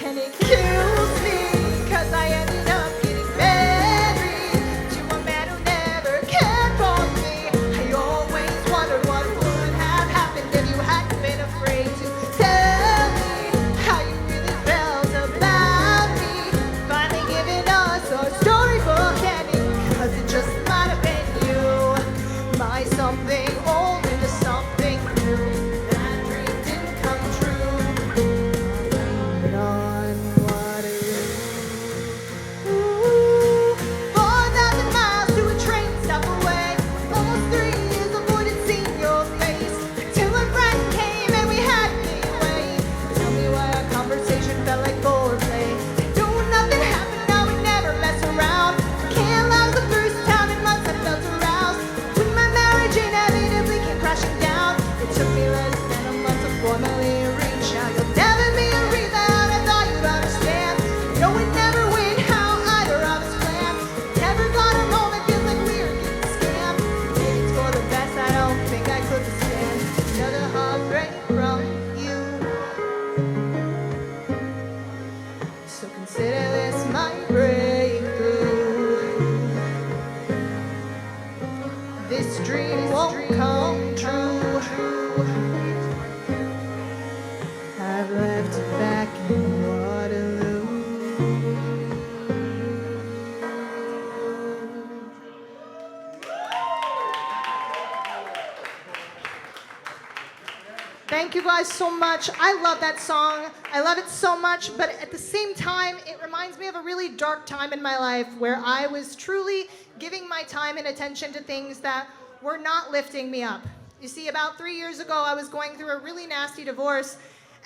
And it kills me, 'cause I ended up getting married to a man who never cared for me. I always wondered what would have happened if you hadn't been afraid to tell me how you really felt about me. Finally giving us a storybook ending, 'cause it just might have been you. My something old into something new. That dream didn't come true. On Waterloo. Ooh, 4,000 miles to a train stop away. Almost 3 years avoided seeing your face. Till a friend came and we had me wait. Tell me why our conversation felt like foreplay. No, nothing happened, now we never mess around. Can't lie, the first time in months I felt aroused. When my marriage inevitably came crashing down, it took me less than a month to formally reach out. You'll never be a rebound, I thought you'd understand. No, it never went how either of us planned. Never got a moment, feels like we were getting scammed. Maybe it's for the best, I don't think I could stand another heartbreak from you. So consider this my breakthrough. This dream won't come true. I've left it back in Waterloo. Thank you guys so much. I love that song. I love it so much, but at the same time, it reminds me of a really dark time in my life where I was truly giving my time and attention to things that were not lifting me up. You see, about 3 years ago, I was going through a really nasty divorce,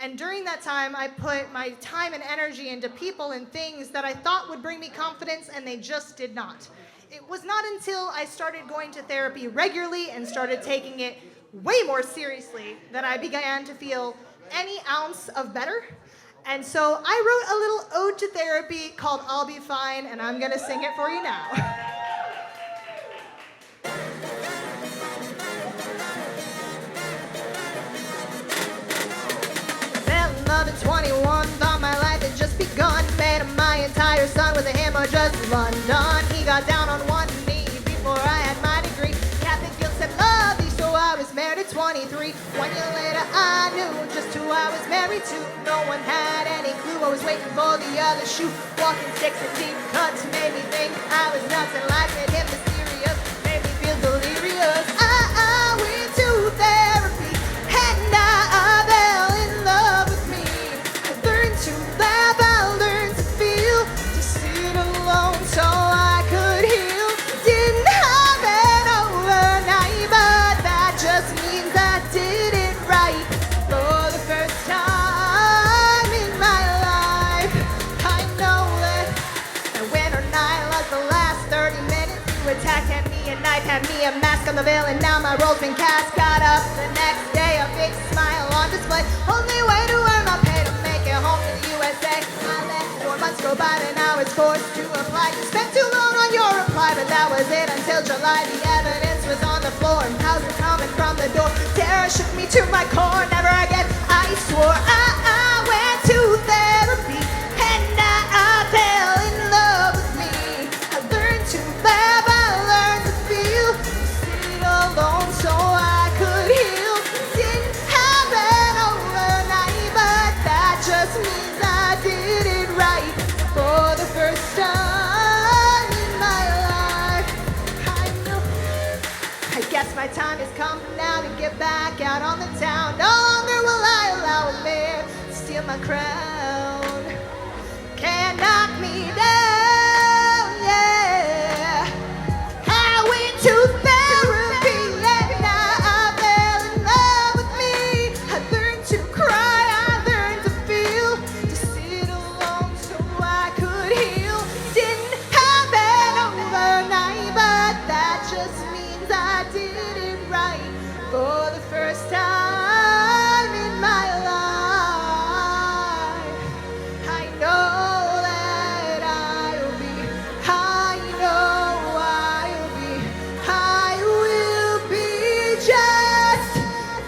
and during that time, I put my time and energy into people and things that I thought would bring me confidence, and they just did not. It was not until I started going to therapy regularly and started taking it way more seriously that I began to feel any ounce of better. And so I wrote a little ode to therapy called I'll Be Fine, and I'm gonna sing it for you now. Fell in love at 21, thought my life had just begun. Made him my entire son with a hammer just London. He got down on one knee before I had my degree. Catholic guilt said love thee, so I was married at 23. 1 year later I knew just who I was married to. No one had any clue, I was waiting for the other shoe. Walking sticks and deep cuts made me think I was nuts, and life made him mysterious, made me feel delirious. I went to therapy and I fell in love with me. I learned to laugh, I learned to feel, to sit alone so I could heal. Didn't have it overnight, but that just means I did it right. For the first time in my life, I know that winter night lost the last 30 minutes. You attacked, had me a knife, had me a mask on the veil, and now my role's been cast. Got up the next day, a big smile on display. Only way to earn my pay to make it home to the USA. I let 4 months go by, and I was forced to apply. You spent too long on your reply, but that was it until July. The evidence was on the floor, and pals were coming from the door. Terror shook me to my core, never again, I swore. I went to therapy, and I fell in love with me. I learned to laugh, I learned to feel, sit alone so I could heal. Didn't happen overnight, but that just means I did it right. For the first time in my life, I know. I guess my time has come now to get back out on the town. No longer will I allow a man to steal my crown. Can't knock me down, yeah. I went to therapy and I fell in love with me. I learned to cry, I learned to feel, to sit alone so I could heal. Didn't happen overnight, but that just means I did it right. For the first time in my life, I know that I'll be, I know I'll be, I will be just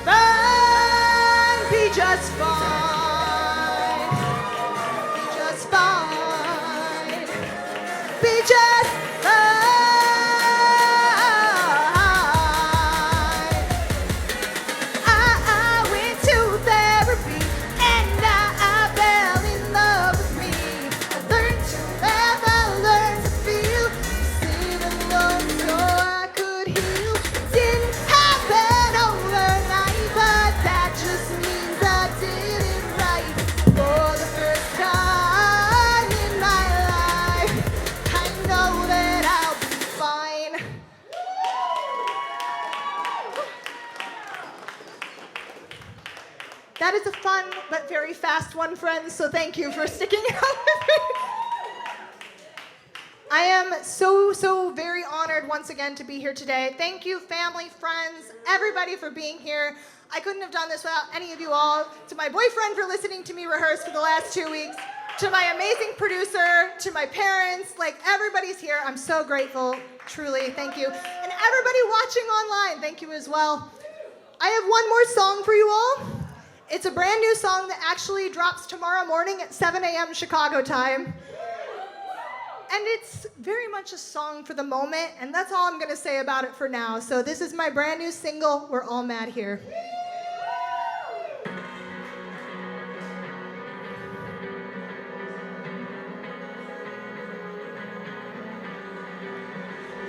fine, be just fine, be That is a fun but very fast one, friends, so thank you for sticking out with me. I am so very honored once again to be here today. Thank you, family, friends, everybody for being here. I couldn't have done this without any of you all. To my boyfriend for listening to me rehearse for the last 2 weeks. To my amazing producer, to my parents, like everybody's here. I'm so grateful, truly, thank you. And everybody watching online, thank you as well. I have one more song for you all. It's a brand new song that actually drops tomorrow morning at 7 a.m. Chicago time. And it's very much a song for the moment, and that's all I'm gonna say about it for now. So this is my brand new single, We're All Mad Here.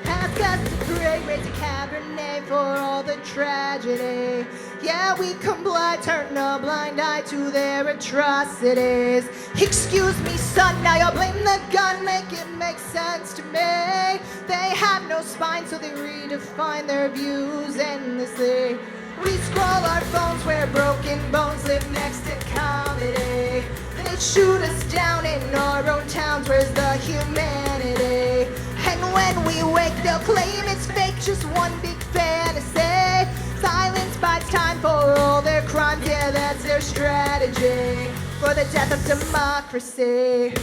Ask us to pray, raise a Cabernet for all the tragedy. Yeah, we comply, turn a blind eye to their atrocities. Excuse me, son, now you'll blame the gun, make it make sense to me. They have no spine, so they redefine their views endlessly. We scroll our phones where broken bones live next to comedy. They shoot us down in our own towns, where's the humanity? And when we wake, they'll claim it's fake, just one big fantasy. Silence buys time for all their crimes, yeah, that's their strategy. For the death of democracy.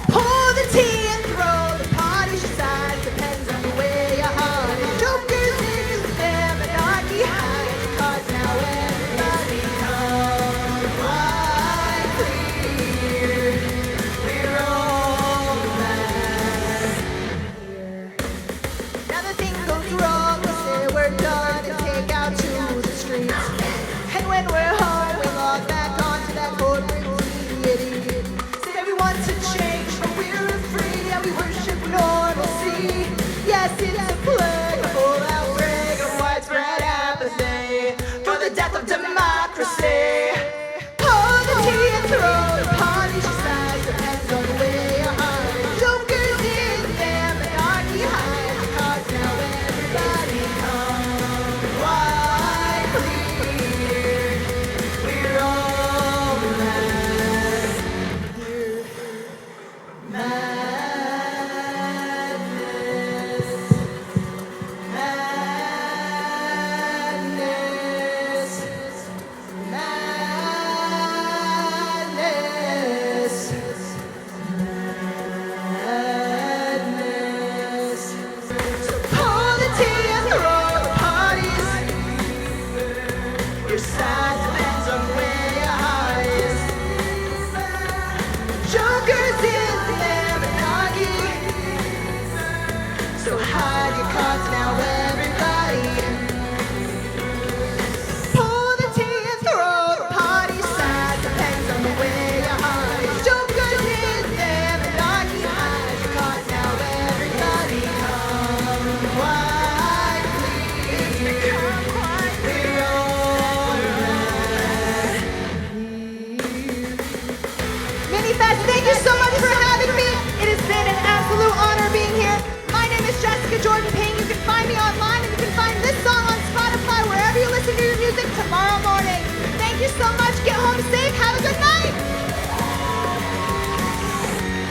Pour the tea and throw the party aside, depends on the way your heart is. Jokers in them, anarchy high, cause now everybody come wide clear. We're all mad here. Now the thing goes wrong, we say we're done and take out to the streets. And when we're home, we log back onto that corporate deity. Say we want to change, but we're afraid, yeah, we worship normalcy. Yes, it's a plague, a full outbreak of widespread apathy. For the death of democracy. Pour the tea and throw the party aside, depends on the way your heart is. Jokers in them, anarchy high, because now everybody comes wide clear. We're all mad here. Madness. Madness. Madness. Madness. So pour the tea and throw the parties. You're sad.